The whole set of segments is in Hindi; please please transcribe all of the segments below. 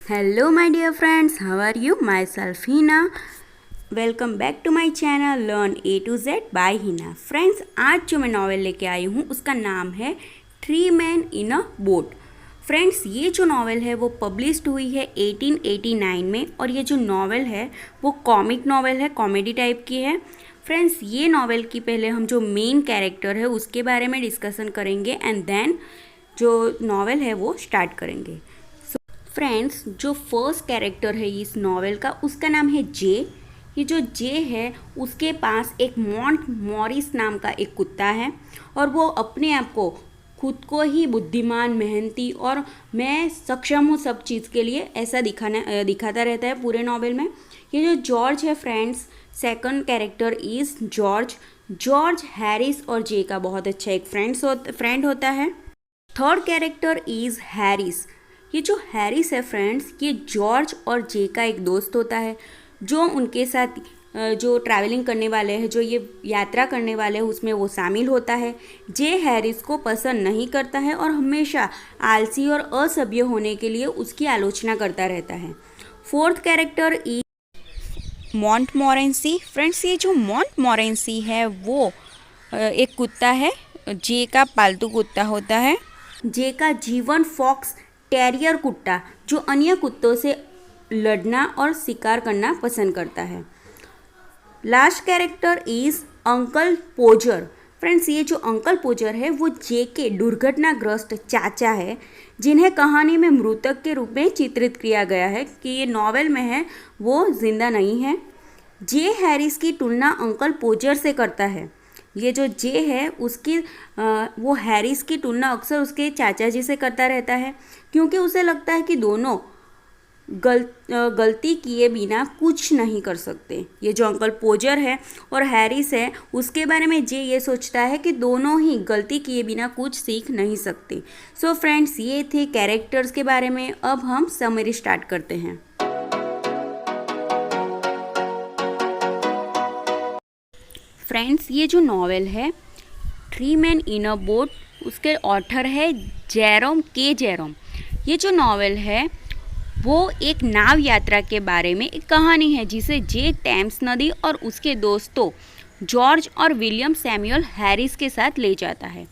Hello, my dear friends. How are you? Myself Hina. Welcome back to my channel learn A to Z by Hina. Friends, आज जो मैं नॉवेल लेके आई हूँ उसका नाम है three man in a boat. Friends, ये जो नॉवेल है वो पब्लिश्ड हुई है 1889 में और ये जो नॉवेल है वो कॉमिक नॉवेल है, कॉमेडी टाइप की है। फ्रेंड्स, ये नॉवेल की पहले हम जो मेन कैरेक्टर है उसके बारे में डिस्कशन करेंगे एंड देन जो नॉवेल है वो स्टार्ट करेंगे। फ्रेंड्स, जो फर्स्ट कैरेक्टर है इस नॉवेल का उसका नाम है जे। ये जो जे है उसके पास एक मॉन्ट मॉरिस नाम का एक कुत्ता है और वो अपने आप को खुद को ही बुद्धिमान, मेहनती और मैं सक्षम हूँ सब चीज़ के लिए ऐसा दिखाता रहता है पूरे नॉवेल में। ये जो जॉर्ज है friends, second character is George Harris और जे का बहुत अच्छा एक फ्रेंड होता है। Third character is Harris. ये जो हैरिस है फ्रेंड्स, ये जॉर्ज और जे का एक दोस्त होता है जो उनके साथ जो ट्रैवलिंग करने वाले हैं, जो ये यात्रा करने वाले हैं उसमें वो शामिल होता है। जे हैरिस को पसंद नहीं करता है और हमेशा आलसी और असभ्य होने के लिए उसकी आलोचना करता रहता है। फोर्थ कैरेक्टर ई मॉन्टमोरेंसी। फ्रेंड्स, ये जो मॉन्टमोरेंसी है वो एक कुत्ता है, जे का पालतू कुत्ता होता है। जे का जीवन फॉक्स टेरियर कुत्ता जो अन्य कुत्तों से लड़ना और शिकार करना पसंद करता है। Last character is uncle पोजर। Friends, ये जो अंकल पोजर है वो जे के दुर्घटनाग्रस्त चाचा है जिन्हें कहानी में मृतक के रूप में चित्रित किया गया है कि ये नॉवेल में है, वो जिंदा नहीं है। जे हैरिस की तुलना अंकल पोजर से करता है। ये जो जे है उसकी वो हैरिस की तुलना अक्सर उसके चाचा जी से करता रहता है क्योंकि उसे लगता है कि दोनों गलती किए बिना कुछ नहीं कर सकते। ये जो अंकल पोजर है और हैरिस है उसके बारे में जे ये सोचता है कि दोनों ही गलती किए बिना कुछ सीख नहीं सकते। सो फ्रेंड्स, ये थे कैरेक्टर्स के बारे में। अब हम समरी स्टार्ट करते हैं। फ्रेंड्स, ये जो नॉवेल है three man in a boat, उसके ऑथर है जेरोम। ये जो नॉवेल है वो एक नाव यात्रा के बारे में एक कहानी है जिसे जे टेम्स नदी और उसके दोस्तों जॉर्ज और विलियम सैमुअल हैरिस के साथ ले जाता है।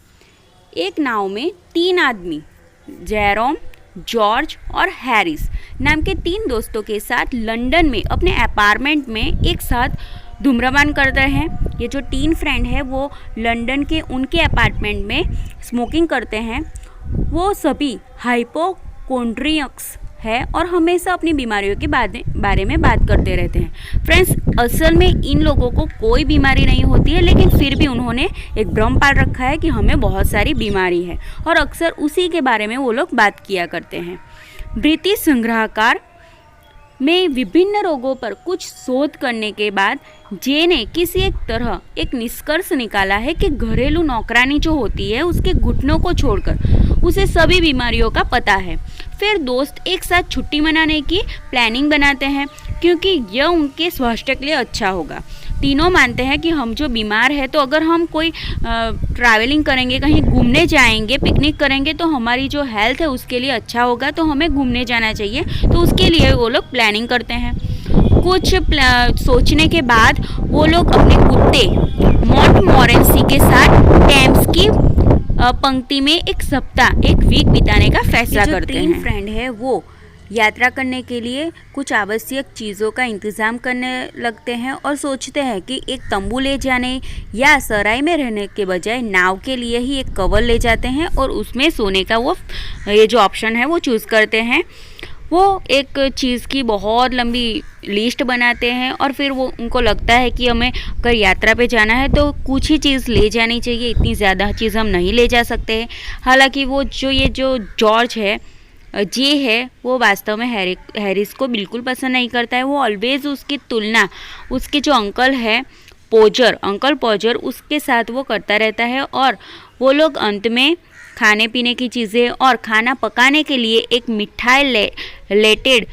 एक नाव में तीन आदमी जेरोम, जॉर्ज और हैरिस नाम के तीन दोस्तों के साथ लंदन में अपने अपार्टमेंट में एक साथ धूम्रपान करते हैं। ये जो तीन फ्रेंड है वो लंदन के उनके अपार्टमेंट में स्मोकिंग करते हैं। वो सभी हाइपोकोंड्रियक्स है और हमेशा अपनी बीमारियों के बारे में बात करते रहते हैं। फ्रेंड्स, असल में इन लोगों को कोई बीमारी नहीं होती है लेकिन फिर भी उन्होंने एक भ्रम पाल रखा है कि हमें बहुत सारी बीमारी है और अक्सर उसी के बारे में वो लोग बात किया करते हैं। ब्रिटिश संग्रहकार में विभिन्न रोगों पर कुछ शोध करने के बाद जे ने किसी एक तरह एक निष्कर्ष निकाला है कि घरेलू नौकरानी जो होती है उसके घुटनों को छोड़कर उसे सभी बीमारियों का पता है। फिर दोस्त एक साथ छुट्टी मनाने की प्लानिंग बनाते हैं क्योंकि यह उनके स्वास्थ्य के लिए अच्छा होगा। तीनों मानते हैं कि हम जो बीमार है तो अगर हम कोई ट्रैवलिंग करेंगे, कहीं घूमने जाएंगे, पिकनिक करेंगे तो हमारी जो हेल्थ है उसके लिए अच्छा होगा, तो हमें घूमने जाना चाहिए। तो उसके लिए वो लोग प्लानिंग करते हैं। कुछ सोचने के बाद वो लोग अपने कुत्ते मॉन्टमोरेंसी के साथ टेम्स की पंक्ति में एक सप्ताह, एक वीक बिताने का फैसला करते हैं। तीन फ्रेंड है वो यात्रा करने के लिए कुछ आवश्यक चीज़ों का इंतज़ाम करने लगते हैं और सोचते हैं कि एक तंबू ले जाने या सराय में रहने के बजाय नाव के लिए ही एक कवर ले जाते हैं और उसमें सोने का वो ये जो ऑप्शन है वो चूज़ करते हैं। वो एक चीज़ की बहुत लंबी लिस्ट बनाते हैं और फिर वो उनको लगता है कि हमें अगर यात्रा पे जाना है तो कुछ ही चीज़ ले जानी चाहिए, इतनी ज़्यादा चीज़ हम नहीं ले जा सकते हैं। हालांकि वो ये जो जॉर्ज है, जे है, वो वास्तव में हैरिस को बिल्कुल पसंद नहीं करता है। वो ऑलवेज उसकी तुलना उसके जो अंकल पोजर उसके साथ वो करता रहता है और वो लोग अंत में खाने पीने की चीज़ें और खाना पकाने के लिए एक मिठाई लेटेड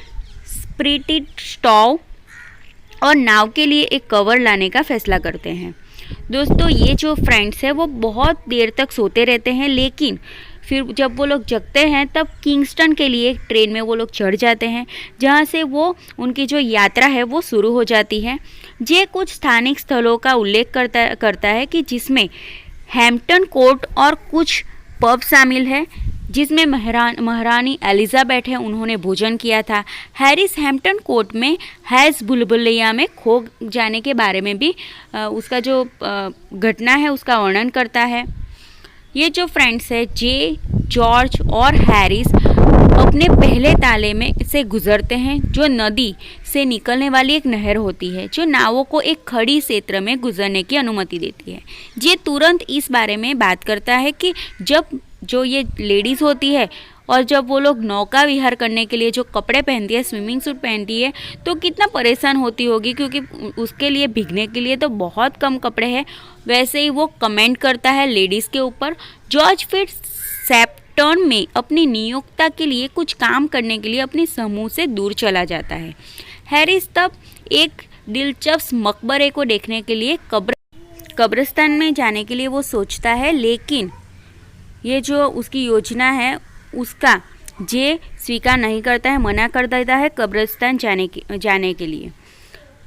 स्प्रिटेड स्टोव और नाव के लिए एक कवर लाने का फैसला करते हैं। दोस्तों, ये जो फ्रेंड्स है वो बहुत देर तक सोते रहते हैं लेकिन फिर जब वो लोग जगते हैं तब किंगस्टन के लिए ट्रेन में वो लोग चढ़ जाते हैं, जहाँ से वो उनकी जो यात्रा है वो शुरू हो जाती है। ये कुछ स्थानिक स्थलों का उल्लेख करता है कि जिसमें हैम्पटन कोर्ट और कुछ पब शामिल है, जिसमें महारानी एलिजाबेथ है उन्होंने भोजन किया था। हैरिस हैम्पटन कोर्ट में हैज़ बुलबुलैया में खो जाने के बारे में भी उसका जो घटना है उसका वर्णन करता है। ये जो फ्रेंड्स है जे, जॉर्ज और हैरिस अपने पहले ताले में से गुजरते हैं, जो नदी से निकलने वाली एक नहर होती है जो नावों को एक खड़ी क्षेत्र में गुजरने की अनुमति देती है। ये तुरंत इस बारे में बात करता है कि जब जो ये लेडीज़ होती है और जब वो लोग नौका विहार करने के लिए जो कपड़े पहनती है, स्विमिंग सूट पहनती है, तो कितना परेशान होती होगी, क्योंकि उसके लिए भीगने के लिए तो बहुत कम कपड़े हैं। वैसे ही वो कमेंट करता है लेडीज़ के ऊपर। जॉर्ज फिर सैप्टन में अपनी नियोक्ता के लिए कुछ काम करने के लिए अपने समूह से दूर चला जाता है। हैरिस तब एक दिलचस्प मकबरे को देखने के लिए कब्रिस्तान में जाने के लिए वो सोचता है, लेकिन ये जो उसकी योजना है उसका जे स्वीकार नहीं करता है, मना कर देता है कब्रिस्तान जाने के लिए।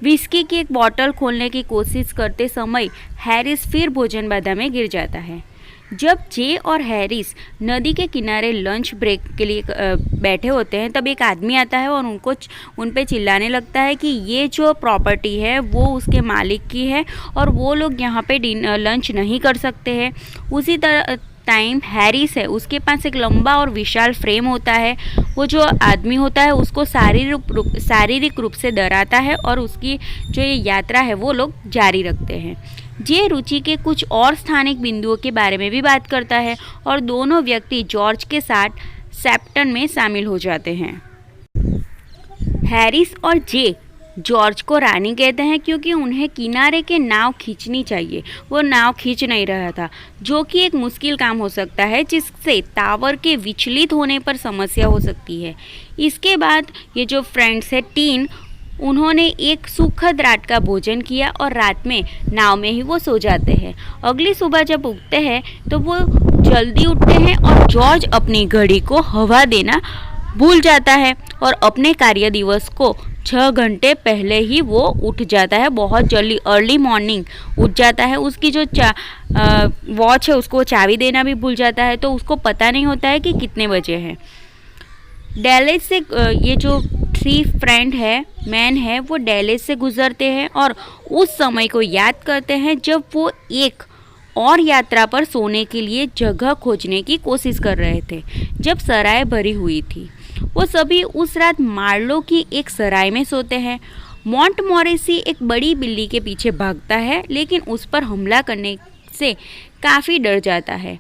विस्की की एक बोतल खोलने की कोशिश करते समय हैरिस फिर भोजन बाधा में गिर जाता है। जब जे और हैरिस नदी के किनारे लंच ब्रेक के लिए बैठे होते हैं, तब एक आदमी आता है और उन पे चिल्लाने लगता है कि ये जो प्रॉपर्टी है वो उसके मालिक की है और वो लोग यहाँ पे लंच नहीं कर सकते हैं। उसी तरह टाइम हैरिस है, उसके पास एक लंबा और विशाल फ्रेम होता है। वो जो आदमी होता है उसको शारीरिक रूप से डराता है और उसकी जो ये यात्रा है वो लोग जारी रखते हैं। जे रुचि के कुछ और स्थानिक बिंदुओं के बारे में भी बात करता है और दोनों व्यक्ति जॉर्ज के साथ सैप्टन में शामिल हो जाते हैं। हैरिस और जे जॉर्ज को रानी कहते हैं क्योंकि उन्हें किनारे के नाव खींचनी चाहिए। वो नाव खींच नहीं रहा था, जो कि एक मुश्किल काम हो सकता है, जिससे टावर के विचलित होने पर समस्या हो सकती है। इसके बाद ये जो फ्रेंड्स है टीन, उन्होंने एक सुखद रात का भोजन किया और रात में नाव में ही वो सो जाते हैं। अगली सुबह जब उठते हैं तो वो जल्दी उठते हैं और जॉर्ज अपनी घड़ी को हवा देना भूल जाता है और अपने कार्य दिवस को 6 घंटे पहले ही वो उठ जाता है। बहुत जल्दी अर्ली मॉर्निंग उठ जाता है। उसकी जो वॉच है उसको चाबी देना भी भूल जाता है, तो उसको पता नहीं होता है कि कितने बजे हैं। डैलेस से ये जो 3 फ्रेंड है मैन है वो डैलेस से गुजरते हैं और उस समय को याद करते हैं जब वो एक और यात्रा पर सोने के लिए जगह खोजने की कोशिश कर रहे थे, जब सराय भरी हुई थी। वो सभी उस रात मार्लो की एक सराय में सोते हैं। मॉन्टमोरेसी एक बड़ी बिल्ली के पीछे भागता है, लेकिन उस पर हमला करने से काफ़ी डर जाता है।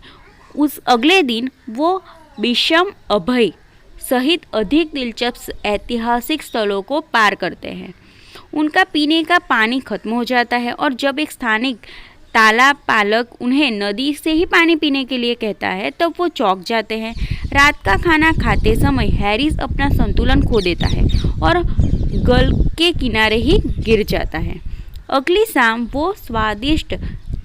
उस अगले दिन वो बिशम अभय सहित अधिक दिलचस्प ऐतिहासिक स्थलों को पार करते हैं। उनका पीने का पानी खत्म हो जाता है और जब एक स्थानिक तालाब पालक उन्हें नदी से ही पानी पीने के लिए कहता है तब वो चौंक जाते हैं। रात का खाना खाते समय हैरिस अपना संतुलन खो देता है और गल के किनारे ही गिर जाता है। अगली शाम वो स्वादिष्ट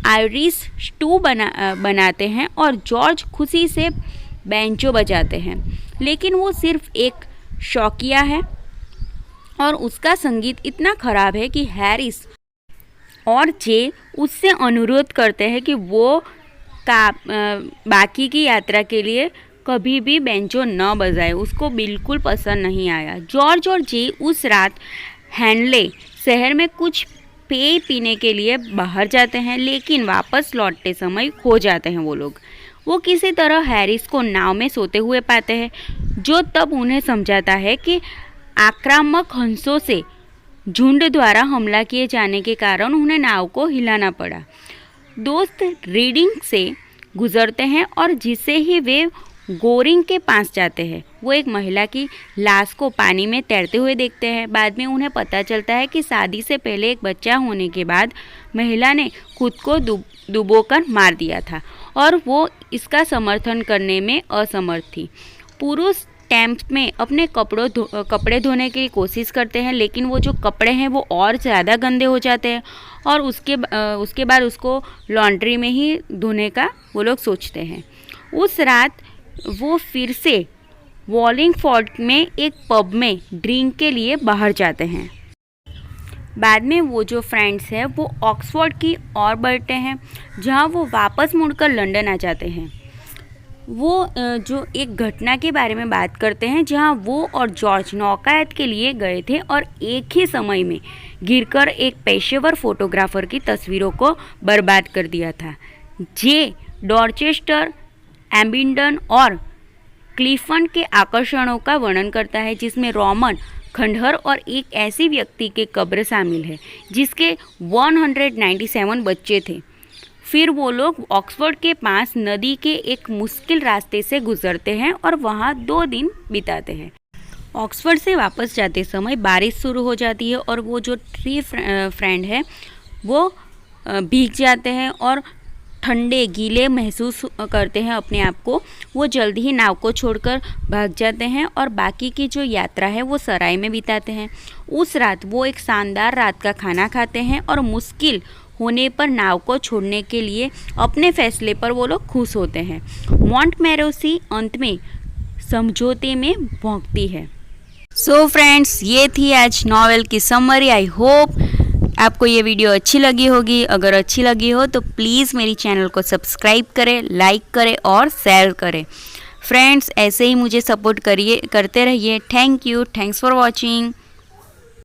आयरिश स्टू बनाते हैं और जॉर्ज खुशी से बैंजो बजाते हैं, लेकिन वो सिर्फ एक शौकिया है और उसका संगीत इतना खराब है कि हैरिस और जे उससे अनुरोध करते हैं कि वो बाकी की यात्रा के लिए कभी भी बैंजो न बजाए। उसको बिल्कुल पसंद नहीं आया। जॉर्ज और जे उस रात हैंडले शहर में कुछ पेय पीने के लिए बाहर जाते हैं, लेकिन वापस लौटते समय खो जाते हैं वो लोग। वो किसी तरह हैरिस को नाव में सोते हुए पाते हैं, जो तब उन्हें समझाता है कि आक्रामक हंसों से झुंड द्वारा हमला किए जाने के कारण उन्हें नाव को हिलाना पड़ा। दोस्त रीडिंग से गुजरते हैं और जिसे ही वे गोरिंग के पास जाते हैं, वो एक महिला की लाश को पानी में तैरते हुए देखते हैं। बाद में उन्हें पता चलता है कि शादी से पहले एक बच्चा होने के बाद महिला ने खुद को डुबोकर मार दिया था और वो इसका समर्थन करने में असमर्थ थी। पुरुष टैंप में अपने कपड़े धोने की कोशिश करते हैं, लेकिन वो जो कपड़े हैं वो और ज़्यादा गंदे हो जाते हैं और उसके बाद उसको लॉन्ड्री में ही धोने का वो लोग सोचते हैं। उस रात वो फिर से वॉलिंगफोर्ड में एक पब में ड्रिंक के लिए बाहर जाते हैं। बाद में वो जो फ्रेंड्स हैं वो ऑक्सफोर्ड की ओर बढ़ते हैं, जहाँ वो वापस मुड़कर लंदन आ जाते हैं। वो जो एक घटना के बारे में बात करते हैं जहाँ वो और जॉर्ज नौकायत के लिए गए थे और एक ही समय में गिरकर एक पेशेवर फोटोग्राफर की तस्वीरों को बर्बाद कर दिया था। जे डॉर्चेस्टर, एम्बिंडन और क्लिफन के आकर्षणों का वर्णन करता है, जिसमें रोमन खंडहर और एक ऐसी व्यक्ति के कब्र शामिल है जिसके 197 बच्चे थे। फिर वो लोग ऑक्सफोर्ड के पास नदी के एक मुश्किल रास्ते से गुजरते हैं और वहाँ 2 दिन बिताते हैं। ऑक्सफोर्ड से वापस जाते समय बारिश शुरू हो जाती है और वो जो 3 फ्रेंड है वो भीग जाते हैं और ठंडे गीले महसूस करते हैं अपने आप को। वो जल्दी ही नाव को छोड़कर भाग जाते हैं और बाकी की जो यात्रा है वो सराय में बिताते हैं। उस रात वो एक शानदार रात का खाना खाते हैं और मुश्किल होने पर नाव को छोड़ने के लिए अपने फैसले पर वो लोग खुश होते हैं। मॉन्टमेरोसी अंत में समझौते में पहुंचती है। सो फ्रेंड्स, ये थी आज नॉवेल की समरी। आई होप आपको ये वीडियो अच्छी लगी होगी। अगर अच्छी लगी हो तो प्लीज़ मेरी चैनल को सब्सक्राइब करें, लाइक करें और शेयर करें। फ्रेंड्स, ऐसे ही मुझे सपोर्ट करते रहिए। Thank you, thanks for watching.